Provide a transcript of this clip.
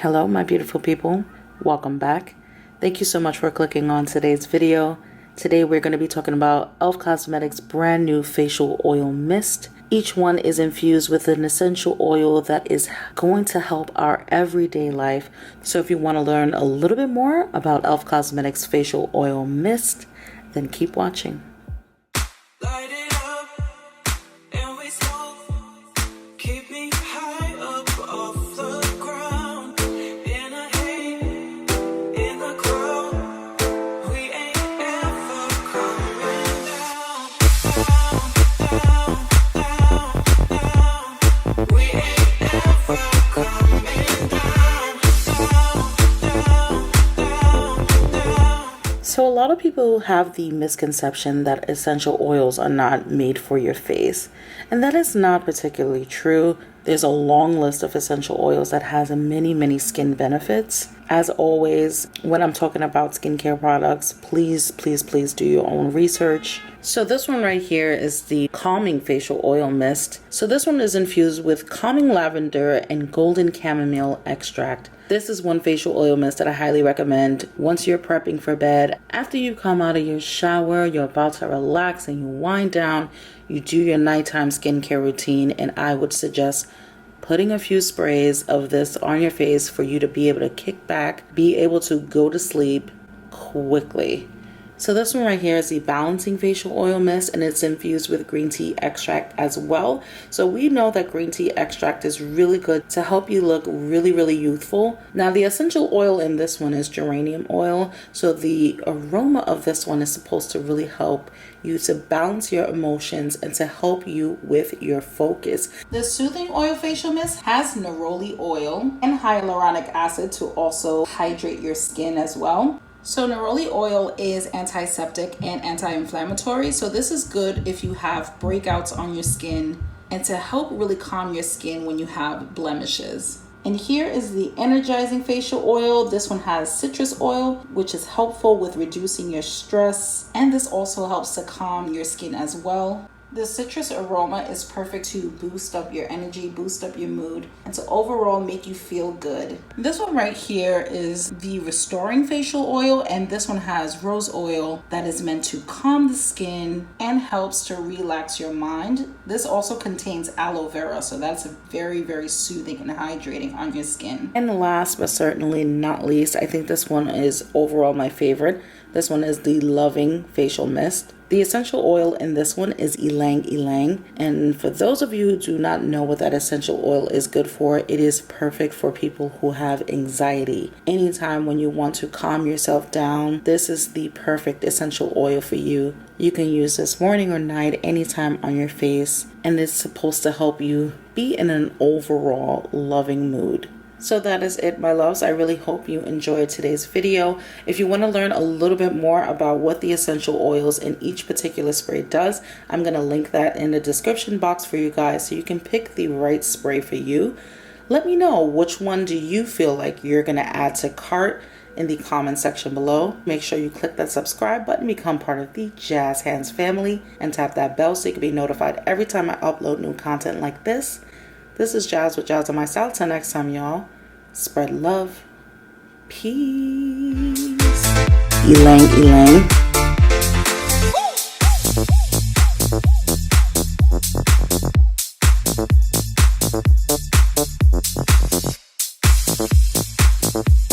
Hello, my beautiful people. Welcome back. Thank you so much for clicking on today's video. Today we're going to be talking about E.L.F Cosmetics brand new facial oil mist. Each one is infused with an essential oil that is going to help our everyday life. So if you want to learn a little bit more about E.L.F Cosmetics facial oil mist, then keep watching. So a lot of people have the misconception that essential oils are not made for your face, and that is not particularly true. There's a long list of essential oils that has many skin benefits. As always, when I'm talking about skincare products, please do your own research. So this one right here is the calming facial oil mist. So this one is infused with calming lavender and golden chamomile extract. This is one facial oil mist that I highly recommend once you're prepping for bed. After you come out of your shower, you're about to relax and you wind down, you do your nighttime skincare routine, and I would suggest putting a few sprays of this on your face for you to be able to kick back, be able to go to sleep quickly. So this one right here is the balancing facial oil mist, and it's infused with green tea extract as well. So we know that green tea extract is really good to help you look really youthful. Now the essential oil in this one is geranium oil. So the aroma of this one is supposed to really help you to balance your emotions and to help you with your focus. The soothing oil facial mist has neroli oil and hyaluronic acid to also hydrate your skin as well. So neroli oil is antiseptic and anti-inflammatory. So this is good if you have breakouts on your skin and to help really calm your skin when you have blemishes. And here is the Energizing Facial Oil. This one has citrus oil, which is helpful with reducing your stress. And this also helps to calm your skin as well. The citrus aroma is perfect to boost up your energy, boost up your mood, and to overall make you feel good. This one right here is the Restoring Facial Oil, and this one has rose oil that is meant to calm the skin and helps to relax your mind. This also contains aloe vera, so that's very soothing and hydrating on your skin. And last but certainly not least, I think this one is overall my favorite. This one is the Loving Facial Mist. The essential oil in this one is ylang. And for those of you who do not know what that essential oil is good for, it is perfect for people who have anxiety. Anytime when you want to calm yourself down, this is the perfect essential oil for you. You can use this morning or night, anytime on your face, and it's supposed to help you be in an overall loving mood. So that is it, my loves. I really hope you enjoyed today's video. If you want to learn a little bit more about what the essential oils in each particular spray does, I'm going to link that in the description box for you guys so you can pick the right spray for you. Let me know, which one do you feel like you're going to add to cart in the comment section below. Make sure you click that subscribe button, become part of the Jazz Hands family, and tap that bell so you can be notified every time I upload new content like this. This is Jazz with Jazz on my style. Till next time, y'all. Spread love. Peace. Ylang. Woo!